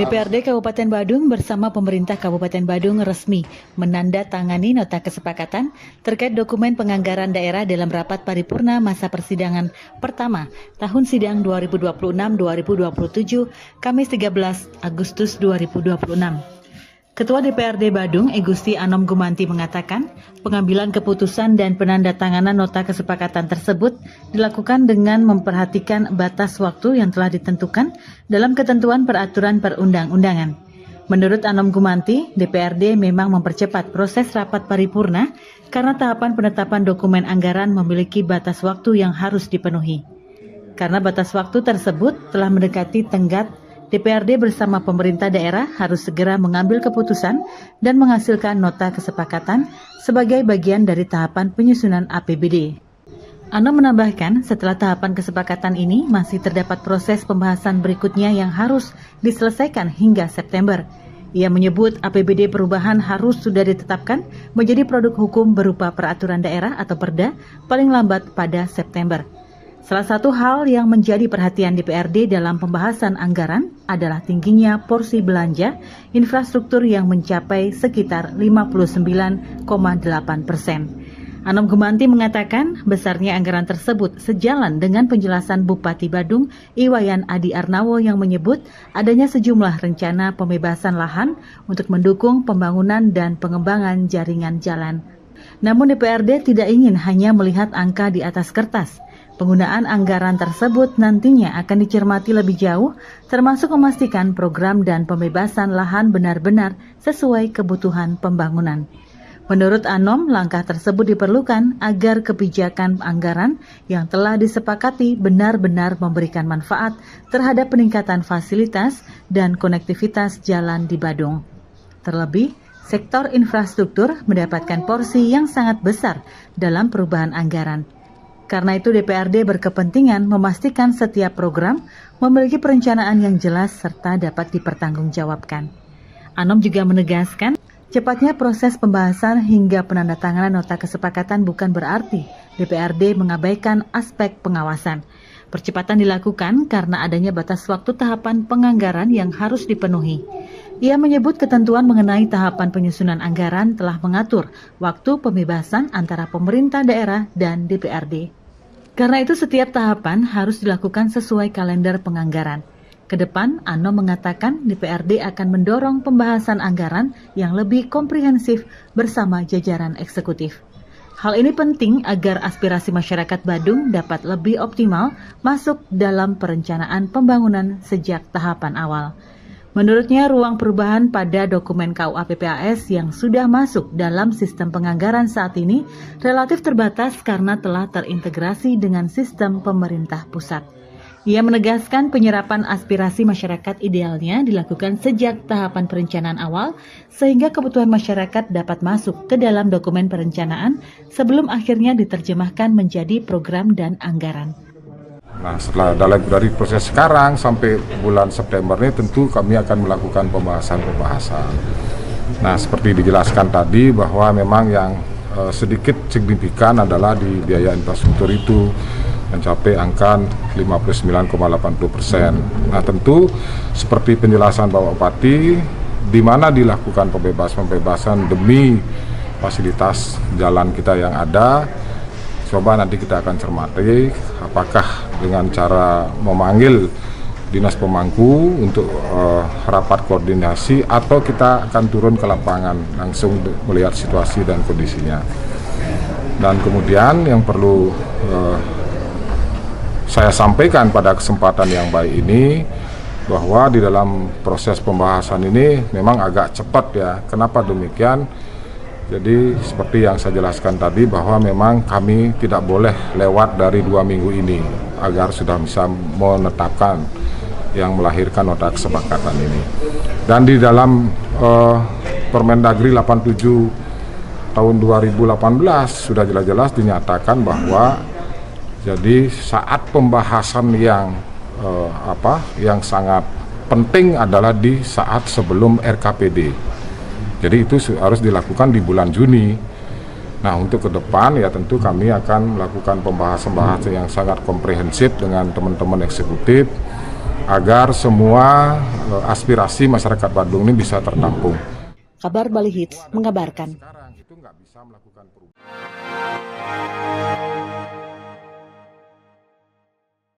DPRD Kabupaten Badung bersama pemerintah Kabupaten Badung resmi menandatangani nota kesepakatan terkait dokumen penganggaran daerah dalam rapat paripurna masa persidangan pertama tahun sidang 2026-2027 Kamis 13 Agustus 2026. Ketua DPRD Badung, Igusti Anom Gumanti mengatakan, pengambilan keputusan dan penandatanganan nota kesepakatan tersebut dilakukan dengan memperhatikan batas waktu yang telah ditentukan dalam ketentuan peraturan perundang-undangan. Menurut Anom Gumanti, DPRD memang mempercepat proses rapat paripurna karena tahapan penetapan dokumen anggaran memiliki batas waktu yang harus dipenuhi. Karena batas waktu tersebut telah mendekati tenggat, DPRD bersama pemerintah daerah harus segera mengambil keputusan dan menghasilkan nota kesepakatan sebagai bagian dari tahapan penyusunan APBD. Anom menambahkan, setelah tahapan kesepakatan ini masih terdapat proses pembahasan berikutnya yang harus diselesaikan hingga September. Ia menyebut APBD perubahan harus sudah ditetapkan menjadi produk hukum berupa peraturan daerah atau Perda paling lambat pada September. Salah satu hal yang menjadi perhatian DPRD dalam pembahasan anggaran adalah tingginya porsi belanja infrastruktur yang mencapai sekitar 59,8%. Anom Gumanti mengatakan besarnya anggaran tersebut sejalan dengan penjelasan Bupati Badung Iwayan Adi Arnawo yang menyebut adanya sejumlah rencana pembebasan lahan untuk mendukung pembangunan dan pengembangan jaringan jalan. Namun DPRD tidak ingin hanya melihat angka di atas kertas. Penggunaan anggaran tersebut nantinya akan dicermati lebih jauh, termasuk memastikan program dan pembebasan lahan benar-benar sesuai kebutuhan pembangunan. Menurut Anom, langkah tersebut diperlukan agar kebijakan anggaran yang telah disepakati benar-benar memberikan manfaat terhadap peningkatan fasilitas dan konektivitas jalan di Badung. Terlebih, sektor infrastruktur mendapatkan porsi yang sangat besar dalam perubahan anggaran. Karena itu DPRD berkepentingan memastikan setiap program memiliki perencanaan yang jelas serta dapat dipertanggungjawabkan. Anom juga menegaskan, cepatnya proses pembahasan hingga penandatanganan nota kesepakatan bukan berarti DPRD mengabaikan aspek pengawasan. Percepatan dilakukan karena adanya batas waktu tahapan penganggaran yang harus dipenuhi. Ia menyebut ketentuan mengenai tahapan penyusunan anggaran telah mengatur waktu pembebasan antara pemerintah daerah dan DPRD. Karena itu setiap tahapan harus dilakukan sesuai kalender penganggaran. Kedepan, Anom mengatakan DPRD akan mendorong pembahasan anggaran yang lebih komprehensif bersama jajaran eksekutif. Hal ini penting agar aspirasi masyarakat Badung dapat lebih optimal masuk dalam perencanaan pembangunan sejak tahapan awal. Menurutnya, ruang perubahan pada dokumen KUA PPAS yang sudah masuk dalam sistem penganggaran saat ini relatif terbatas karena telah terintegrasi dengan sistem pemerintah pusat. Ia menegaskan penyerapan aspirasi masyarakat idealnya dilakukan sejak tahapan perencanaan awal sehingga kebutuhan masyarakat dapat masuk ke dalam dokumen perencanaan sebelum akhirnya diterjemahkan menjadi program dan anggaran. Nah, setelah dari proses sekarang sampai bulan September ini tentu kami akan melakukan pembahasan. Nah, seperti dijelaskan tadi bahwa memang yang sedikit signifikan adalah di biaya infrastruktur itu mencapai angka 59,80%. Nah, tentu seperti penjelasan Bapak Bupati, di mana dilakukan pembebasan demi fasilitas jalan kita yang ada. Coba nanti kita akan cermati apakah dengan cara memanggil dinas pemangku untuk rapat koordinasi atau kita akan turun ke lapangan langsung melihat situasi dan kondisinya. Dan kemudian yang perlu saya sampaikan pada kesempatan yang baik ini bahwa di dalam proses pembahasan ini memang agak cepat ya. Kenapa demikian? Jadi seperti yang saya jelaskan tadi bahwa memang kami tidak boleh lewat dari 2 minggu ini agar sudah bisa menetapkan yang melahirkan nota kesepakatan ini. Dan di dalam Permendagri 87 tahun 2018 sudah jelas-jelas dinyatakan bahwa jadi saat pembahasan yang sangat penting adalah di saat sebelum RKPD. Jadi itu harus dilakukan di bulan Juni. Nah, untuk ke depan ya tentu kami akan melakukan pembahasan yang sangat komprehensif dengan teman-teman eksekutif agar semua aspirasi masyarakat Badung ini bisa tertampung. Kabar Bali Hits mengabarkan. Sekarang itu nggak bisa melakukan perubahan.